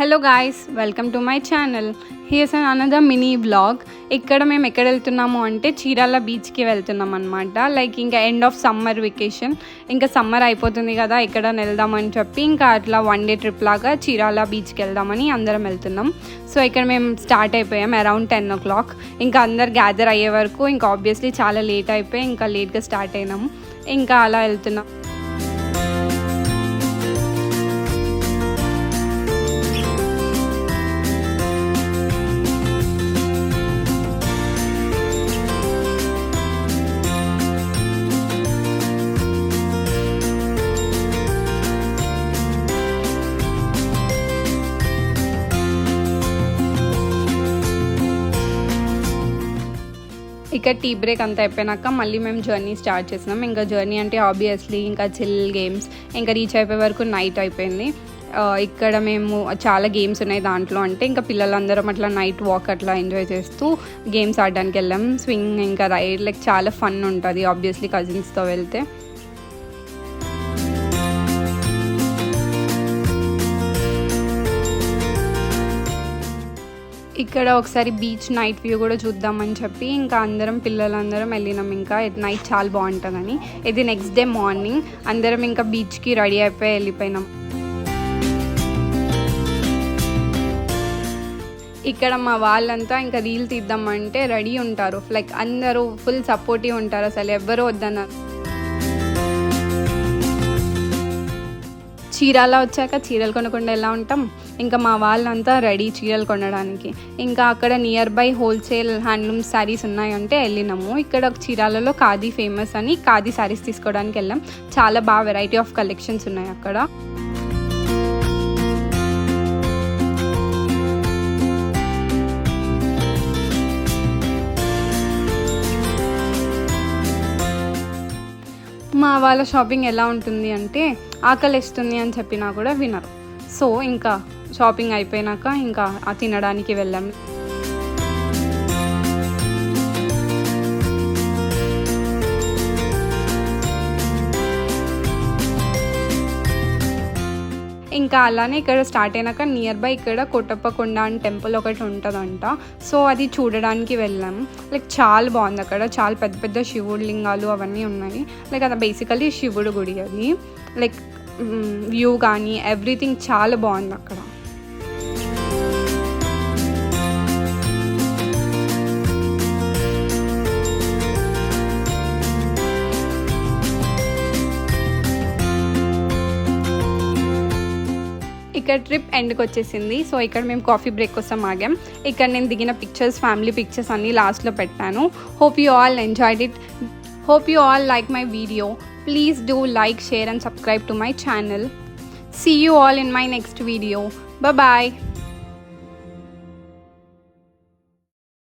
Hello guys, welcome to my channel. Here's another mini vlog. ఇక్కడ మేము ఎక్కడ వెళ్తున్నాము అంటే చీరాల బీచ్కి వెళ్తున్నాం అనమాట. లైక్ ఇంకా ఎండ్ ఆఫ్ సమ్మర్ వెకేషన్, ఇంకా సమ్మర్ అయిపోతుంది కదా, ఎక్కడ వెళ్దామని చెప్పి ఇంకా అట్లా 1 డే ట్రిప్ లాగా చీరాల బీచ్కి వెళ్దామని అందరం వెళ్తున్నాం. సో ఇక్కడ మేము స్టార్ట్ అయిపోయాం అరౌండ్ 10 o'clock. ఇంకా అందరు గ్యాదర్ అయ్యే వరకు ఇంకా ఆబ్వియస్లీ చాలా లేట్ అయిపోయి ఇంకా లేట్గా స్టార్ట్ అయినాము. ఇంకా అలా వెళ్తున్నాం. ఇక టీ బ్రేక్ అంతా అయిపోయినాక మళ్ళీ మేము జర్నీ స్టార్ట్ చేసినాం. ఇంకా జర్నీ అంటే ఆబ్వియస్లీ ఇంకా చిల్ గేమ్స్, ఇంకా రీచ్ అయిపోయే వరకు నైట్ అయిపోయింది. ఇక్కడ మేము చాలా గేమ్స్ ఉన్నాయి దాంట్లో. అంటే ఇంకా పిల్లలందరం అట్లా నైట్ వాక్ అట్లా ఎంజాయ్ చేస్తూ గేమ్స్ ఆడడానికి వెళ్ళాం. స్వింగ్, ఇంకా రైడ్, లైక్ చాలా ఫన్ ఉంటుంది ఆబ్వియస్లీ కజిన్స్తో వెళ్తే. ఇక్కడ ఒకసారి బీచ్ నైట్ వ్యూ కూడా చూద్దామని చెప్పి ఇంకా అందరం పిల్లలందరం వెళ్ళినాం. ఇంకా నైట్ చాలా బాగుంటుందని. ఇది నెక్స్ట్ డే మార్నింగ్ అందరం ఇంకా బీచ్కి రెడీ అయిపోయి వెళ్ళిపోయినాం. ఇక్కడ మా వాళ్ళంతా ఇంకా రీల్ తీద్దామంటే రెడీ ఉంటారు. లైక్ అందరూ ఫుల్ సపోర్టివ్ ఉంటారు, అసలు ఎవ్వరూ వద్దన్నారు. చీరాల వచ్చాక చీరలు కొనకుండా ఎలా ఉంటాం, ఇంకా మా వాళ్ళంతా రెడీ చీరలు కొనడానికి. ఇంకా అక్కడ near by wholesale handloom saris ఉన్నాయంటే వెళ్ళినాము. ఇక్కడ చీరాలలో ఖాదీ ఫేమస్ అని ఖాదీ శారీస్ తీసుకోవడానికి వెళ్ళాం. చాలా బాగా వెరైటీ ఆఫ్ కలెక్షన్స్ ఉన్నాయి అక్కడ. మా వాళ్ళ షాపింగ్ ఎలా ఉంటుంది అంటే ఆకలిస్తుంది అని చెప్పినా కూడా వినరు. సో ఇంకా షాపింగ్ అయిపోయినాక ఇంకా తినడానికి వెళ్ళాం. ఇంకా అలానే ఇక్కడ స్టార్ట్ అయినాక నియర్ బై ఇక్కడ కోటప్పకొండ అని టెంపుల్ ఒకటి ఉంటుందంట. సో అది చూడడానికి వెళ్ళాం. లైక్ చాలా బాగుంది అక్కడ. చాలా పెద్ద పెద్ద శివుడు లింగాలు అవన్నీ ఉన్నాయి. లైక్ అది బేసికలీ శివుడు గుడి. అది లైక్ వ్యూ కానీ ఎవ్రీథింగ్ చాలా బాగుంది అక్కడ. ఇక్కడ ట్రిప్ ఎండ్కి వచ్చేసింది. సో ఇక్కడ మేము కాఫీ బ్రేక్ కోసం ఆగాం. ఇక్కడ నేను దిగిన పిక్చర్స్, ఫ్యామిలీ పిక్చర్స్ అన్నీ లాస్ట్లో పెట్టాను. Hope you all enjoyed it. Hope you all like my video. Please do like, share and subscribe to my channel. See you all in my next video. Bye bye.